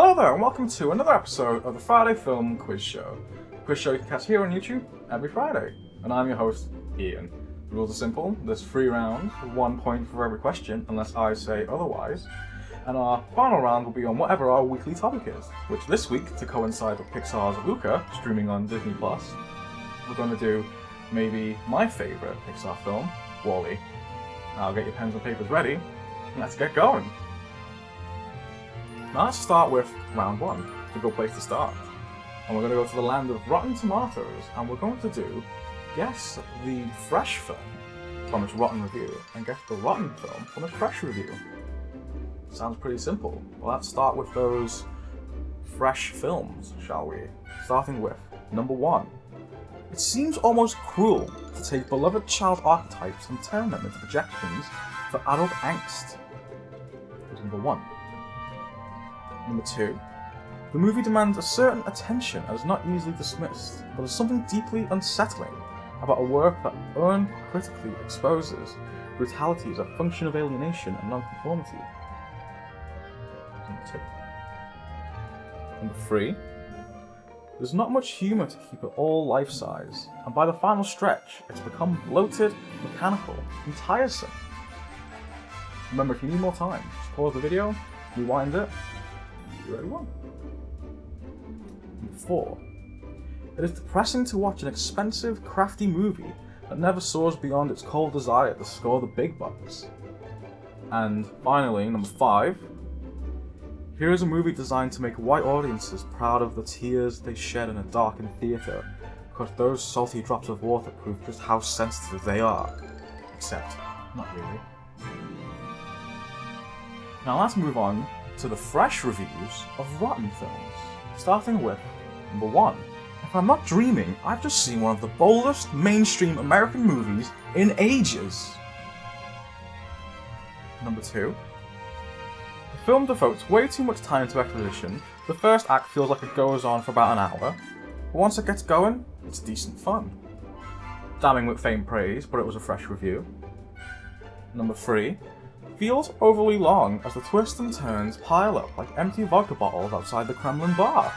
Hello there, and welcome to another episode of the Friday Film Quiz Show. Quiz show you can catch here on YouTube every Friday. And I'm your host, Ian. The rules are simple. There's 3 rounds, 1 point for every question, unless I say otherwise. And our final round will be on whatever our weekly topic is, which this week, to coincide with Pixar's Luca, streaming on Disney+, we're going to do maybe my favourite Pixar film, WALL-E. Now get your pens and papers ready, and let's get going. Now let's start with round 1. It's a good place to start. And we're going to go to the land of Rotten Tomatoes, and we're going to do guess the fresh film from its Rotten review, and guess the rotten film from its fresh review. Sounds pretty simple. Well, let's start with those fresh films, shall we? Starting with number 1. It seems almost cruel to take beloved child archetypes and turn them into projections for adult angst. That was number 1. Number 2. The movie demands a certain attention and is not easily dismissed, but there's something deeply unsettling about a work that uncritically exposes brutalities of function of alienation and nonconformity. Number 2. Number 3. There's not much humour to keep it all life-size, and by the final stretch, it's become bloated, mechanical, and tiresome. Remember, if you need more time, just pause the video, rewind it, you're ready one. Number 4. It is depressing to watch an expensive, crafty movie that never soars beyond its cold desire to score the big bucks. And finally, number 5. Here is a movie designed to make white audiences proud of the tears they shed in a darkened theatre, because those salty drops of water prove just how sensitive they are. Except, not really. Now let's move on to the fresh reviews of rotten films, starting with number 1. If I'm not dreaming, I've just seen one of the boldest mainstream American movies in ages. Number 2. The film devotes way too much time to exposition. The first act feels like it goes on for about an hour, but once it gets going, it's decent fun. Damning with faint praise, but it was a fresh review. Number 3. Feels overly long as the twists and turns pile up like empty vodka bottles outside the Kremlin bar.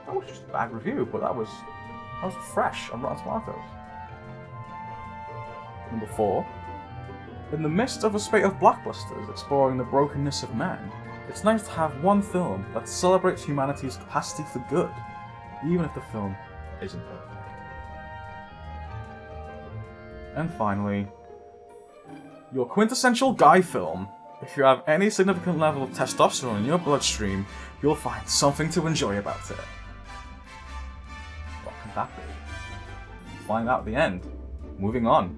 That was just a bad review, but that was fresh on Rotten Tomatoes. Number 4. In the midst of a spate of blockbusters exploring the brokenness of man, it's nice to have one film that celebrates humanity's capacity for good, even if the film isn't perfect. And finally, your quintessential guy film. If you have any significant level of testosterone in your bloodstream, you'll find something to enjoy about it. What could that be? We'll find out at the end. Moving on.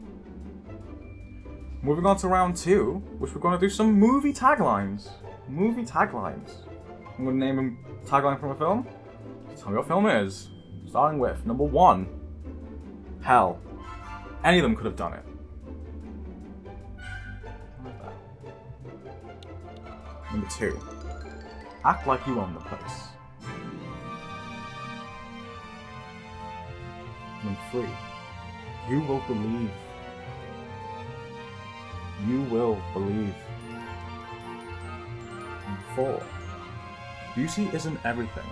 Moving on to round 2, which we're going to do some movie taglines. Movie taglines. I'm going to name a tagline from a film. Tell me what film it is. Starting with number 1. Hell. Any of them could have done it. Number 2. Act like you own the place. Number 3. You will believe. You will believe. Number 4. Beauty isn't everything.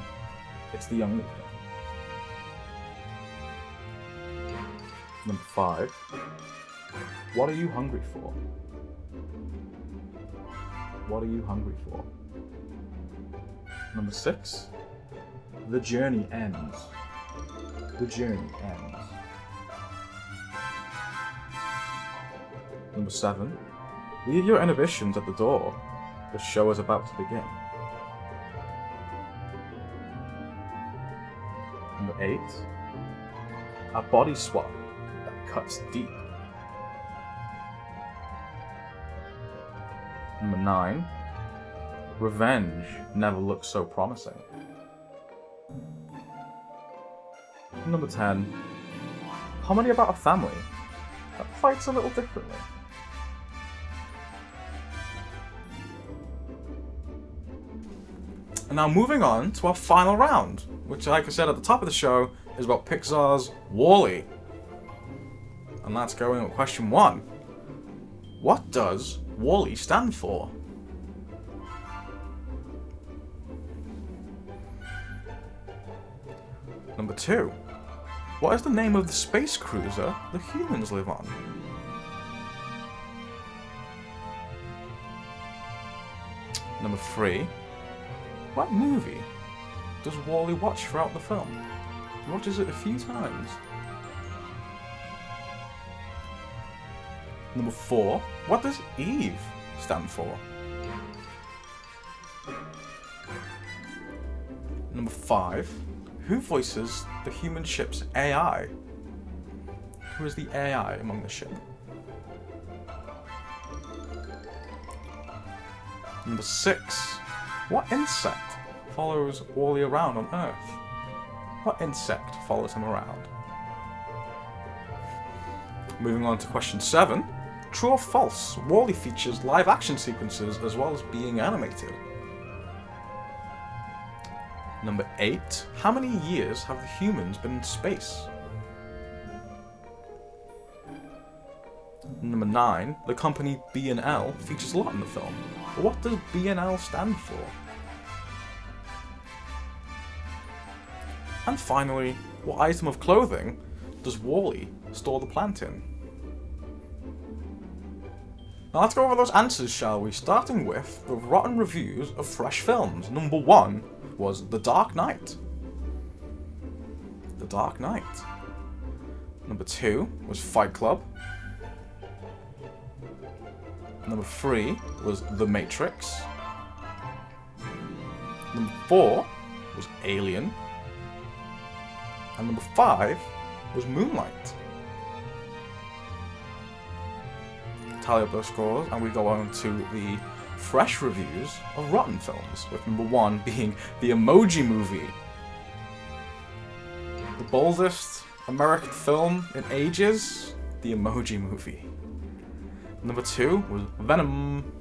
It's the only thing. Number 5. What are you hungry for? What are you hungry for? Number 6. The journey ends. The journey ends. Number 7. Leave your inhibitions at the door. The show is about to begin. Number 8. A body swap that cuts deep. Number 9. Revenge never looks so promising. Number 10. Comedy about a family that fights a little differently. And now moving on to our final round, which, like I said at the top of the show, is about Pixar's WALL-E. And that's going with question 1. What does WALL-E stand for? Number 2. What is the name of the space cruiser the humans live on? Number 3. What movie does Wall-E watch throughout the film? He watches it a few times. Number 4. What does Eve stand for? Number 5. Who voices the human ship's AI? Who is the AI among the ship? Number 6. What insect follows Wall-E around on Earth? What insect follows him around? Moving on to question 7. True or false? Wall-E features live action sequences as well as being animated. Number 8. How many years have the humans been in space? Number 9. The company B&L features a lot in the film. But what does B&L stand for? And finally, what item of clothing does Wall-E store the plant in? Now let's go over those answers, shall we? Starting with the Rotten Reviews of fresh films. Number 1 was The Dark Knight. The Dark Knight. Number 2 was Fight Club. Number 3 was The Matrix. Number 4 was Alien. And number 5 was Moonlight. Tally up those scores, and we go on to the fresh reviews of Rotten films, with number 1 being The Emoji Movie. The boldest American film in ages, The Emoji Movie. Number 2 was Venom.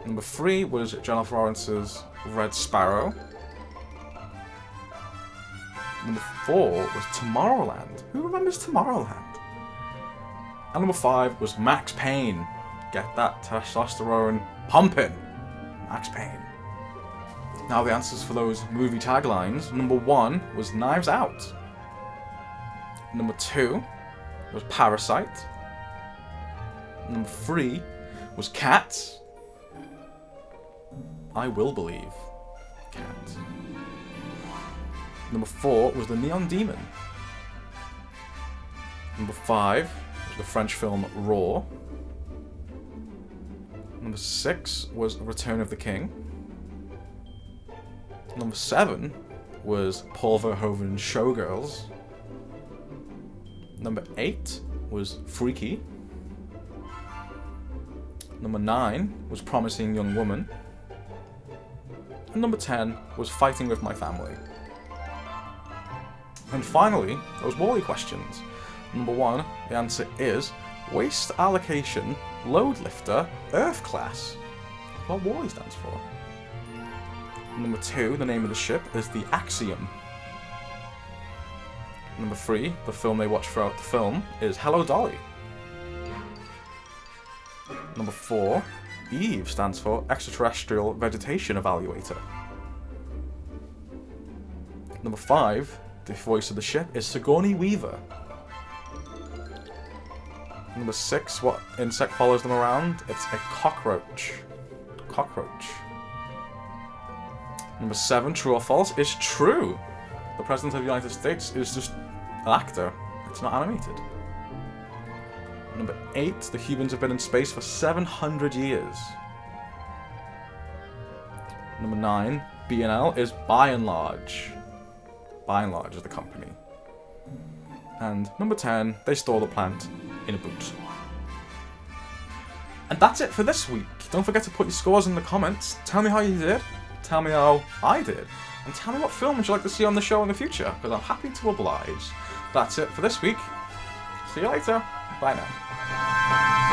Number 3 was Jennifer Lawrence's Red Sparrow. Number 4 was Tomorrowland. Who remembers Tomorrowland? And number 5 was Max Payne. Get that testosterone pumping. Max Payne. Now the answers for those movie taglines. Number 1 was Knives Out. Number 2 was Parasite. Number 3 was Cats. I Will Believe. Cats. Number 4 was The Neon Demon. Number 5 was the French film Raw. Number 6 was Return of the King. Number 7 was Paul Verhoeven's Showgirls. Number 8 was Freaky. Number 9 was Promising Young Woman. And number 10 was Fighting with My Family. And finally, those Wall-E questions. Number 1, the answer is Waste Allocation Load Lifter Earth Class. What Wall-E stands for. Number 2, the name of the ship is the Axiom. Number 3, the film they watch throughout the film is Hello Dolly. Number 4, EVE stands for Extraterrestrial Vegetation Evaluator. Number 5, the voice of the ship is Sigourney Weaver. Number 6, what insect follows them around? It's a cockroach. Cockroach. Number 7, true or false, is true. The President of the United States is just an actor. It's not animated. Number 8, the humans have been in space for 700 years. Number 9, B&L is by and large. By and large is the company. And number 10, they store the plant in a boot. And that's it for this week. Don't forget to put your scores in the comments. Tell me how you did. Tell me how I did. And tell me what films you'd like to see on the show in the future, because I'm happy to oblige. That's it for this week. See you later. Bye now.